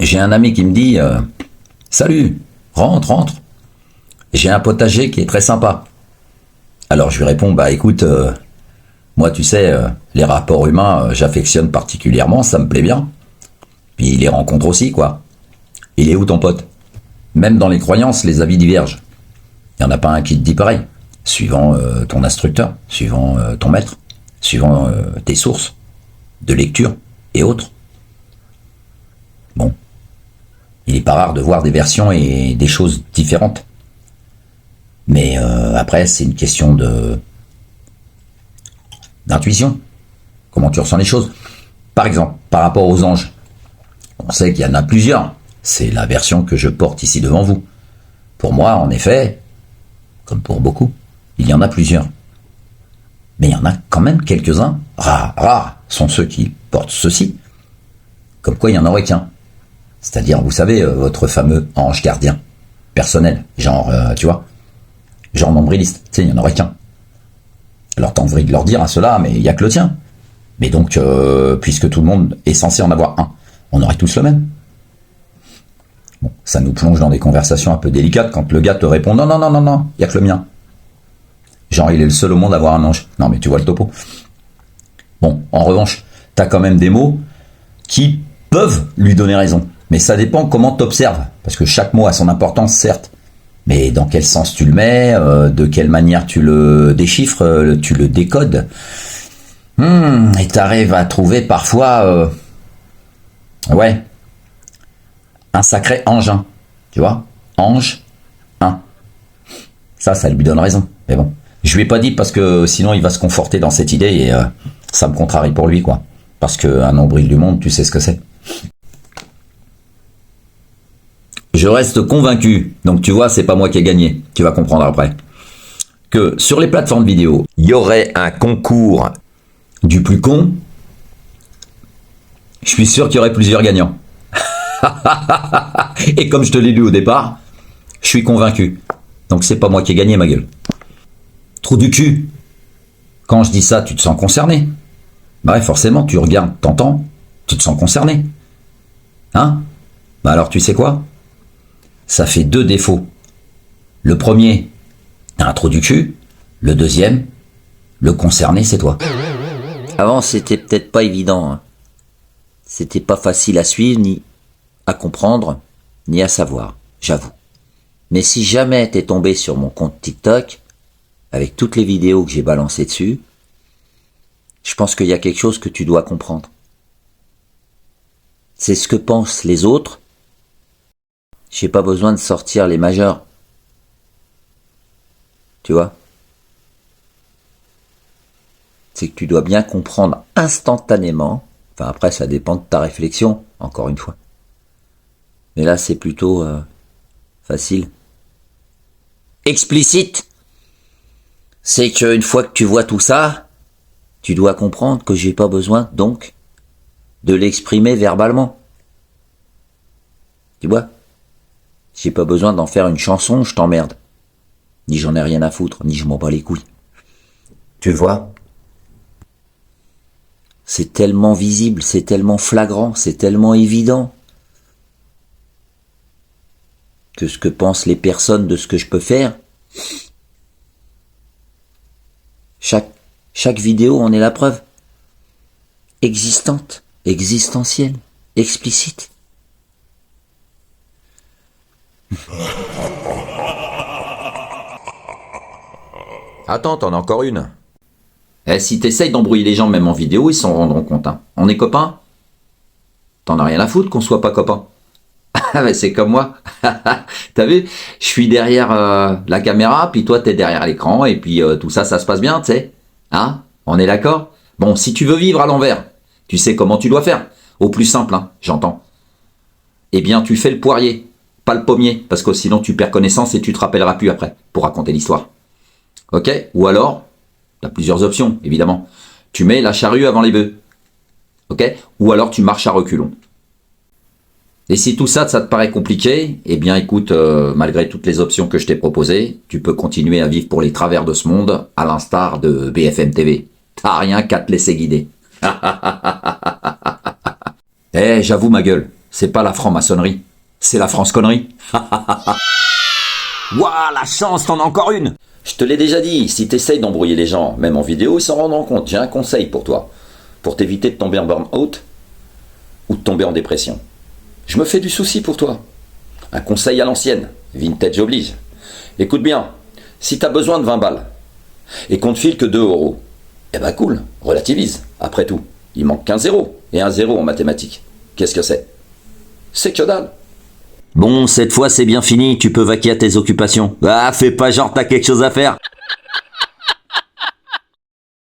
J'ai un ami qui me dit Salut, rentre, rentre. J'ai un potager qui est très sympa. Alors je lui réponds Bah écoute, moi tu sais, les rapports humains, j'affectionne particulièrement, ça me plaît bien. Puis les rencontres aussi, quoi. Il est où ton pote? Même dans les croyances, les avis divergent. Il n'y en a pas un qui te dit pareil, suivant ton instructeur, suivant ton maître, suivant tes sources de lecture et autres. Bon, il n'est pas rare de voir des versions et des choses différentes. Mais après, c'est une question d'intuition. Comment tu ressens les choses. Par exemple, par rapport aux anges, on sait qu'il y en a plusieurs. C'est la version que je porte ici devant vous. Pour moi, en effet, comme pour beaucoup, il y en a plusieurs. Mais il y en a quand même quelques-uns, rares sont ceux qui portent ceci, comme quoi il n'y en aurait qu'un. C'est-à-dire, vous savez, votre fameux ange gardien, personnel, genre, tu vois, genre nombriliste, tu sais, il n'y en aurait qu'un. Alors t'as envie de leur dire à ceux-là, mais il n'y a que le tien. Mais donc, puisque tout le monde est censé en avoir un, on aurait tous le même. Bon, ça nous plonge dans des conversations un peu délicates quand le gars te répond non, non, non, non, non, il n'y a que le mien. Genre, il est le seul au monde à avoir un ange. Non, mais tu vois le topo. Bon, en revanche, t'as quand même des mots qui peuvent lui donner raison. Mais ça dépend comment t'observes. Parce que chaque mot a son importance, certes. Mais dans quel sens tu le mets, de quelle manière tu le déchiffres, tu le décodes. Et t'arrives à trouver parfois... ouais, un sacré engin, tu vois, ange 1. Ça lui donne raison. Mais bon, je lui ai pas dit parce que sinon il va se conforter dans cette idée et ça me contrarie pour lui, quoi. Parce qu'un nombril du monde, tu sais ce que c'est. Je reste convaincu, donc tu vois, c'est pas moi qui ai gagné, tu vas comprendre après, que sur les plateformes vidéo, il y aurait un concours du plus con. Je suis sûr qu'il y aurait plusieurs gagnants. Et comme je te l'ai lu au départ, je suis convaincu. Donc c'est pas moi qui ai gagné, ma gueule. Trou du cul. Quand je dis ça, tu te sens concerné. Bah ouais, forcément, tu regardes, t'entends, tu te sens concerné. Hein? Bah alors tu sais quoi? Ça fait 2 défauts. Le premier, t'as un trou du cul. Le deuxième, le concerné, c'est toi. Avant, c'était peut-être pas évident. Hein. C'était pas facile à suivre, ni à comprendre, ni à savoir, j'avoue. Mais si jamais t'es tombé sur mon compte TikTok, avec toutes les vidéos que j'ai balancées dessus, je pense qu'il y a quelque chose que tu dois comprendre. C'est ce que pensent les autres. J'ai pas besoin de sortir les majeurs. Tu vois? C'est que tu dois bien comprendre instantanément. Enfin après, ça dépend de ta réflexion, encore une fois. Mais là, c'est plutôt facile. Explicite, c'est qu'une fois que tu vois tout ça, tu dois comprendre que j'ai pas besoin, donc, de l'exprimer verbalement. Tu vois? J'ai pas besoin d'en faire une chanson, je t'emmerde. Ni j'en ai rien à foutre, ni je m'en bats les couilles. Tu vois? C'est tellement visible, c'est tellement flagrant, c'est tellement évident que ce que pensent les personnes de ce que je peux faire, chaque vidéo en est la preuve. Existante, existentielle, explicite. Attends, t'en as encore une. Eh, si t'essayes d'embrouiller les gens même en vidéo, ils s'en rendront compte. Hein. On est copains? T'en as rien à foutre qu'on soit pas copains. Ah mais c'est comme moi. T'as vu? Je suis derrière la caméra, puis toi t'es derrière l'écran, et puis tout ça, ça se passe bien, tu sais. Hein? On est d'accord? Bon, si tu veux vivre à l'envers, tu sais comment tu dois faire. Au plus simple, hein, j'entends. Eh bien, tu fais le poirier, pas le pommier, parce que sinon tu perds connaissance et tu te rappelleras plus après pour raconter l'histoire. Ok? Ou alors, t'as plusieurs options, évidemment. Tu mets la charrue avant les bœufs. Ok? Ou alors tu marches à reculons. Et si tout ça, ça te paraît compliqué, eh bien écoute, malgré toutes les options que je t'ai proposées, tu peux continuer à vivre pour les travers de ce monde, à l'instar de BFM TV. T'as rien qu'à te laisser guider. Eh, j'avoue ma gueule, C'est pas la franc-maçonnerie, c'est la France-connerie. Waouh, la chance, t'en as encore une! Je te l'ai déjà dit, si t'essayes d'embrouiller les gens, même en vidéo, ils s'en rendront compte. J'ai un conseil pour toi. Pour t'éviter de tomber en burn-out ou de tomber en dépression. Je me fais du souci pour toi. Un conseil à l'ancienne, vintage oblige. Écoute bien, si t'as besoin de 20 balles et qu'on te file que 2 euros, eh ben cool, relativise. Après tout, il manque qu'un zéro et un zéro en mathématiques. Qu'est-ce que c'est? C'est que dalle. Bon, cette fois c'est bien fini, tu peux vaquer à tes occupations. Ah, fais pas genre t'as quelque chose à faire.